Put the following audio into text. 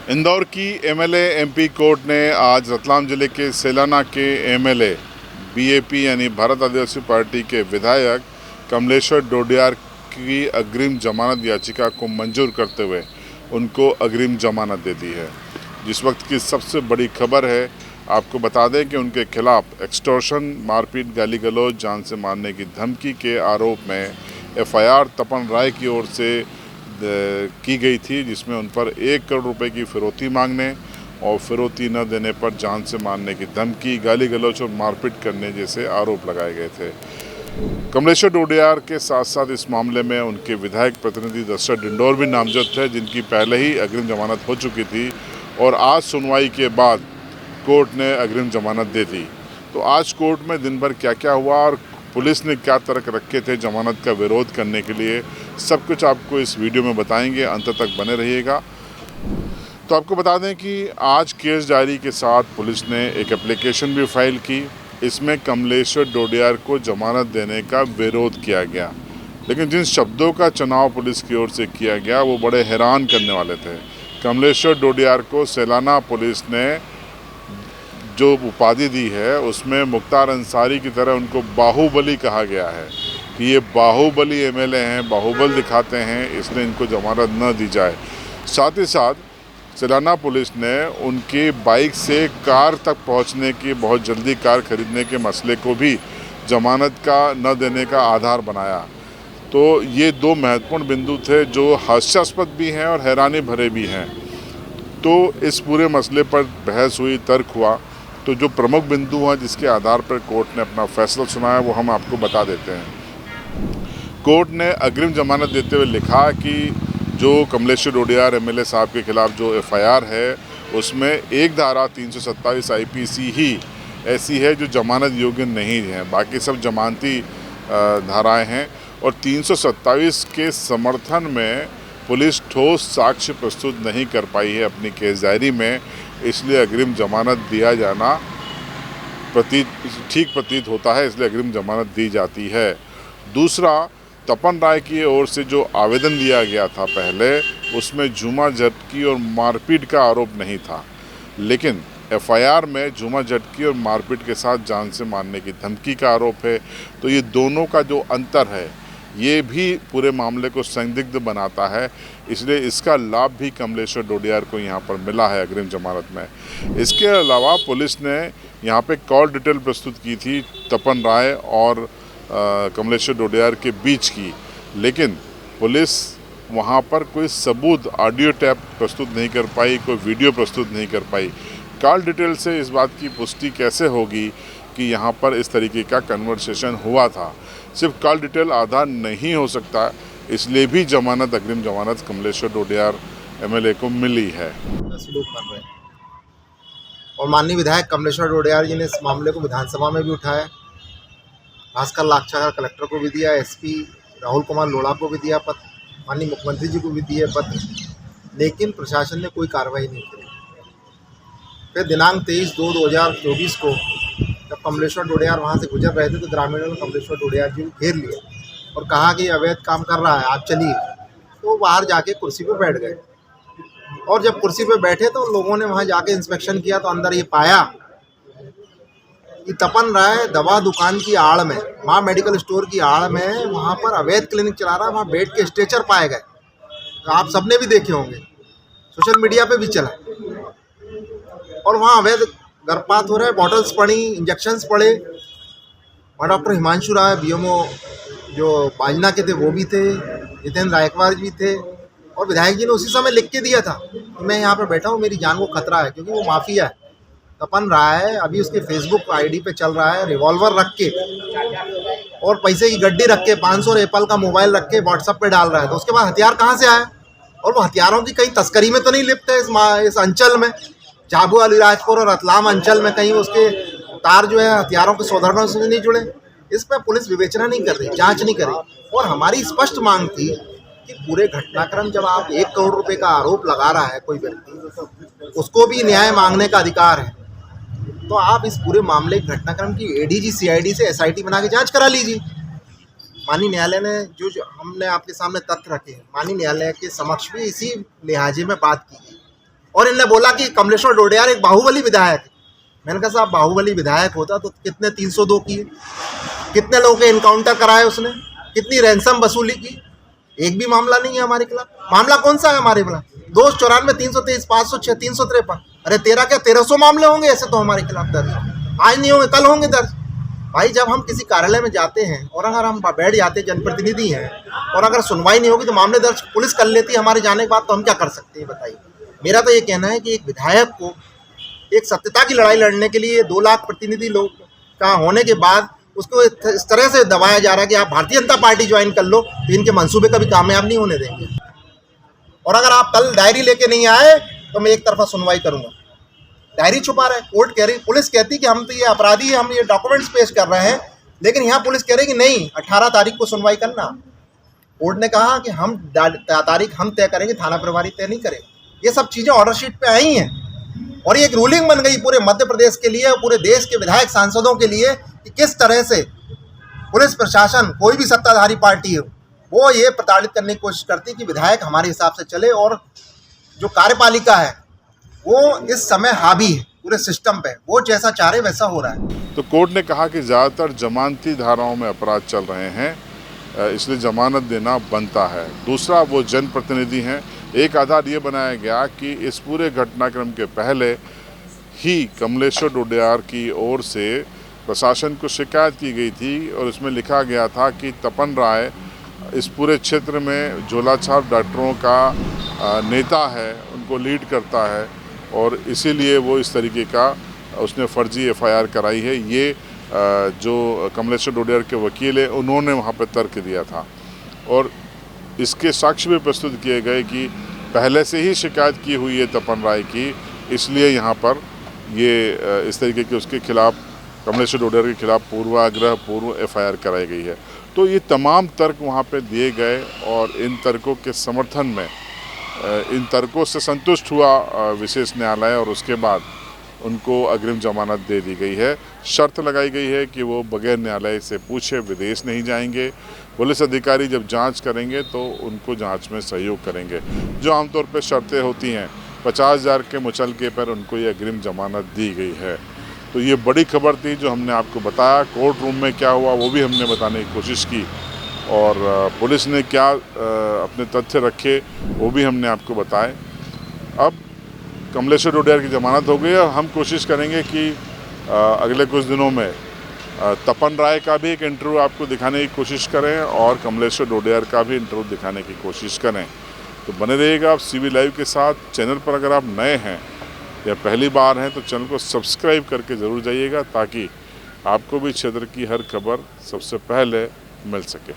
इंदौर की MLA MP court ने आज रतलाम जिले के सेलाना के एमएलए बीएपी यानी भारत आदिवासी पार्टी के विधायक कमलेश्वर डोडियार की अग्रिम जमानत याचिका को मंजूर करते हुए उनको अग्रिम जमानत दे दी है। जिस वक्त की सबसे बड़ी खबर है, आपको बता दें कि उनके खिलाफ एक्सटॉर्शन, मारपीट, गाली गलौज, जान से मारने की धमकी के आरोप में एफआईआर तपन राय की ओर से की गई थी, जिसमें उन पर 1 करोड़ रुपए की फिरौती मांगने और फिरौती न देने पर जान से मारने की धमकी, गाली गलौज और मारपीट करने जैसे आरोप लगाए गए थे। कमलेश्वर डोडियार के साथ साथ इस मामले में उनके विधायक प्रतिनिधि दशरथ डिंडोर भी नामजद थे, जिनकी पहले ही अग्रिम जमानत हो चुकी थी और आज सुनवाई के बाद कोर्ट ने अग्रिम जमानत दे दी। तो आज कोर्ट में दिन भर क्या क्या हुआ और पुलिस ने क्या तर्क रखे थे जमानत का विरोध करने के लिए, सब कुछ आपको इस वीडियो में बताएंगे। अंत तक बने रहिएगा। तो आपको बता दें कि आज केस डायरी के साथ पुलिस ने एक एप्लीकेशन भी फाइल की। इसमें कमलेश्वर डोडियार को जमानत देने का विरोध किया गया, लेकिन जिन शब्दों का चुनाव पुलिस की ओर से किया गया वो बड़े हैरान करने वाले थे। कमलेश्वर डोडियार को सेलाना पुलिस ने जो उपाधि दी है उसमें मुख्तार अंसारी की तरह उनको बाहुबली कहा गया है कि ये बाहुबली एमएलए हैं, बाहुबल दिखाते हैं, इसलिए इनको जमानत न दी जाए। साथ ही साथ सेलाना पुलिस ने उनकी बाइक से कार तक पहुंचने की, बहुत जल्दी कार खरीदने के मसले को भी जमानत का न देने का आधार बनाया। तो ये दो महत्वपूर्ण बिंदु थे जो हास्यास्पद भी हैं और हैरानी भरे भी हैं। तो इस पूरे मसले पर बहस हुई, तर्क हुआ। तो जो प्रमुख बिंदु हैं जिसके आधार पर कोर्ट ने अपना फैसला सुनाया वो हम आपको बता देते हैं। कोर्ट ने अग्रिम जमानत देते हुए लिखा कि जो कमलेश्वर डोडियार एमएलए साहब के खिलाफ जो एफआईआर है उसमें एक धारा 327 आईपीसी ही ऐसी है जो जमानत योग्य नहीं है, बाकी सब जमानती धाराएं हैं। और 327 के समर्थन में पुलिस ठोस साक्ष्य प्रस्तुत नहीं कर पाई है अपनी केस डायरी में, इसलिए अग्रिम जमानत दिया जाना ठीक प्रतीत होता है, इसलिए अग्रिम जमानत दी जाती है। दूसरा, तपन राय की ओर से जो आवेदन दिया गया था पहले, उसमें झूमा झटकी और मारपीट का आरोप नहीं था, लेकिन एफआईआर में झूमा झटकी और मारपीट के साथ जान से मारने की धमकी का आरोप है। तो ये दोनों का जो अंतर है ये भी पूरे मामले को संदिग्ध बनाता है, इसलिए इसका लाभ भी कमलेश्वर डोडियार को यहाँ पर मिला है अग्रिम जमानत में। इसके अलावा पुलिस ने यहाँ पे कॉल डिटेल प्रस्तुत की थी तपन राय और कमलेश्वर डोडियार के बीच की, लेकिन पुलिस वहाँ पर कोई सबूत, ऑडियो टैप प्रस्तुत नहीं कर पाई, कोई वीडियो प्रस्तुत नहीं कर पाई। कॉल डिटेल से इस बात की पुष्टि कैसे होगी कि यहाँ पर इस तरीके का कन्वर्सेशन हुआ था? सिर्फ कॉल डिटेल आधार नहीं हो सकता, इसलिए भी जमानत, अग्रिम जमानत कमलेश्वर डोडियार एमएलए को मिली है। सलूक कर रहे हैं और माननीय विधायक कमलेश्वर डोडियार जी ने इस मामले को विधानसभा में भी उठाया, भास्कर लाक्षाकार कलेक्टर को भी दिया, एसपी राहुल कुमार लोढ़ा को भी दिया पत्र, माननीय मुख्यमंत्री जी को भी दिए पत्र, लेकिन प्रशासन ने कोई कार्रवाई नहीं की। फिर दिनांक 23/2/2024 को जब कमलेश्वर डोडियार वहाँ से गुजर रहे थे तो ग्रामीणों ने कमलेश्वर डोडियार जी को घेर लिया और कहा कि अवैध काम कर रहा है, आप चलिए। तो बाहर जाके कुर्सी पर बैठ गए और जब कुर्सी पर बैठे तो लोगों ने वहाँ जाके इंस्पेक्शन किया तो अंदर ये पाया कि तपन राय दवा दुकान की आड़ में, माँ मेडिकल स्टोर की आड़ में, वहाँ पर अवैध क्लिनिक चला रहा है। वहाँ बेड के स्ट्रेचर पाए गए, तो आप सबने भी देखे होंगे, सोशल मीडिया पे भी चला। और वहाँ अवैध गर्भपात हो रहा है, बॉटल्स पड़ी, इंजेक्शंस पड़े। और डॉक्टर हिमांशु राय बीएमओ जो बाजना के थे वो भी थे, जितेंद्र रायकवार भी थे, और विधायक जी ने उसी समय लिख के दिया था कि मैं यहाँ पर बैठा हूँ, मेरी जान को खतरा है, क्योंकि वो माफिया है। तपन राय अभी उसके फेसबुक आईडी पे चल रहा है रिवॉल्वर रख के और पैसे की गड्डी रख के, 500 और एप्पल का मोबाइल रख के व्हाट्सएप पे डाल रहा है। तो उसके बाद हथियार कहाँ से आए? और वो हथियारों की कहीं तस्करी में तो नहीं लिप्त है इस अंचल में, झाबुआ, अलीराजपुर और रतलाम अंचल में कहीं उसके तार जो है हथियारों के शोधनों से नहीं जुड़े? इस पर पुलिस विवेचना नहीं कर रही, जांच नहीं कर रही। और हमारी स्पष्ट मांग थी कि पूरे घटनाक्रम, जब आप 1 करोड़ रुपए का आरोप लगा रहा है कोई व्यक्ति, उसको भी न्याय मांगने का अधिकार है। तो आप इस पूरे मामले घटनाक्रम की एडीजी सीआईडी से एसआईटी बना के जांच करा लीजिए। माननीय न्यायालय ने जो हमने आपके सामने तथ्य रखे, माननीय न्यायालय के समक्ष भी इसी लिहाजे में बात की गई और इनने बोला कि कमलेश्वर डोडियार एक बाहुबली विधायक है। मैंने कहा साहब बाहुबली विधायक होता तो कितने 302 किए, कितने लोगों के इनकाउंटर कराए उसने, कितनी रैंसम वसूली की, एक भी मामला नहीं है हमारे खिलाफ। मामला कौन सा है हमारे खिलाफ? 294, 323, 506, 353। अरे तेरह क्या 1300 मामले होंगे ऐसे तो हमारे खिलाफ दर्ज। आज नहीं होंगे, कल होंगे दर्ज। भाई जब हम किसी कार्यालय में जाते हैं और अगर हम बैठ जाते हैं, जनप्रतिनिधि हैं, और अगर सुनवाई नहीं होगी तो मामले दर्ज पुलिस कर लेती है हमारे जाने के बाद, तो हम क्या कर सकते हैं बताइए। मेरा तो ये कहना है कि एक विधायक को एक सत्यता की लड़ाई लड़ने के लिए 2 लाख प्रतिनिधि लोग का होने के बाद उसको इस तरह से दबाया जा रहा है कि आप भारतीय जनता पार्टी ज्वाइन कर लो, तो इनके मंसूबे कभी कामयाब नहीं होने देंगे। और अगर आप कल डायरी लेके नहीं आए तो मैं एक तरफा सुनवाई करूंगा। डायरी छुपा रहे, कोर्ट कह रही, पुलिस कहती कि हम तो ये अपराधी है, हम ये डॉक्यूमेंट्स पेश कर रहे हैं, लेकिन यहाँ पुलिस कह रही कि नहीं 18 तारीख को सुनवाई करना। कोर्ट ने कहा कि हम तारीख हम तय करेंगे, थाना प्रभारी तय नहीं करेंगे। ये सब चीज़ें ऑर्डर शीट पे आई हैं और ये एक रूलिंग बन गई पूरे मध्य प्रदेश के लिए और पूरे देश के विधायक सांसदों के लिए कि किस तरह से पुलिस प्रशासन, कोई भी सत्ताधारी पार्टी हो, वो ये प्रताड़ित करने की कोशिश करती है कि विधायक हमारे हिसाब से चले, और जो कार्यपालिका है वो इस समय हावी है पूरे सिस्टम पे, वो जैसा चाह रहे वैसा हो रहा है। तो कोर्ट ने कहा कि ज़्यादातर जमानती धाराओं में अपराध चल रहे हैं, इसलिए जमानत देना बनता है। दूसरा, वो जनप्रतिनिधि हैं। एक आधार ये बनाया गया कि इस पूरे घटनाक्रम के पहले ही कमलेश्वर डोडियार की ओर से प्रशासन को शिकायत की गई थी और इसमें लिखा गया था कि तपन राय इस पूरे क्षेत्र में झोलाछाप डॉक्टरों का नेता है, उनको लीड करता है और इसीलिए वो इस तरीके का उसने फर्जी एफआईआर कराई है। ये जो कमलेश्वर डोडियार के वकील है उन्होंने वहाँ पर तर्क दिया था और इसके साक्ष्य भी प्रस्तुत किए गए कि पहले से ही शिकायत की हुई है तपन राय की, इसलिए यहाँ पर ये इस तरीके के उसके खिलाफ, कमलेश्वर डोडियार के खिलाफ पूर्व एफआईआर कराई गई है। तो ये तमाम तर्क वहाँ पे दिए गए और इन तर्कों के समर्थन में इन तर्कों से संतुष्ट हुआ विशेष न्यायालय और उसके बाद उनको अग्रिम जमानत दे दी गई है। शर्त लगाई गई है कि वो बगैर न्यायालय से पूछे विदेश नहीं जाएंगे। पुलिस अधिकारी जब जांच करेंगे तो उनको जांच में सहयोग करेंगे। जो आमतौर पर शर्तें होती हैं, 50,000 के मुचलके पर उनको ये अग्रिम जमानत दी गई है। तो ये बड़ी खबर थी जो हमने आपको बताया। कोर्ट रूम में क्या हुआ वो भी हमने बताने की कोशिश की और पुलिस ने क्या अपने तथ्य रखे वो भी हमने आपको बताए। अब कमलेश्वर डोडियार की जमानत हो गई है। हम कोशिश करेंगे कि अगले कुछ दिनों में तपन राय का भी एक इंटरव्यू आपको दिखाने की कोशिश करें और कमलेश्वर डोडियार का भी इंटरव्यू दिखाने की कोशिश करें। तो बने रहिएगा आप सीबी लाइव के साथ। चैनल पर अगर आप नए हैं या पहली बार हैं तो चैनल को सब्सक्राइब करके ज़रूर जाइएगा ताकि आपको भी क्षेत्र की हर खबर सबसे पहले मिल सके।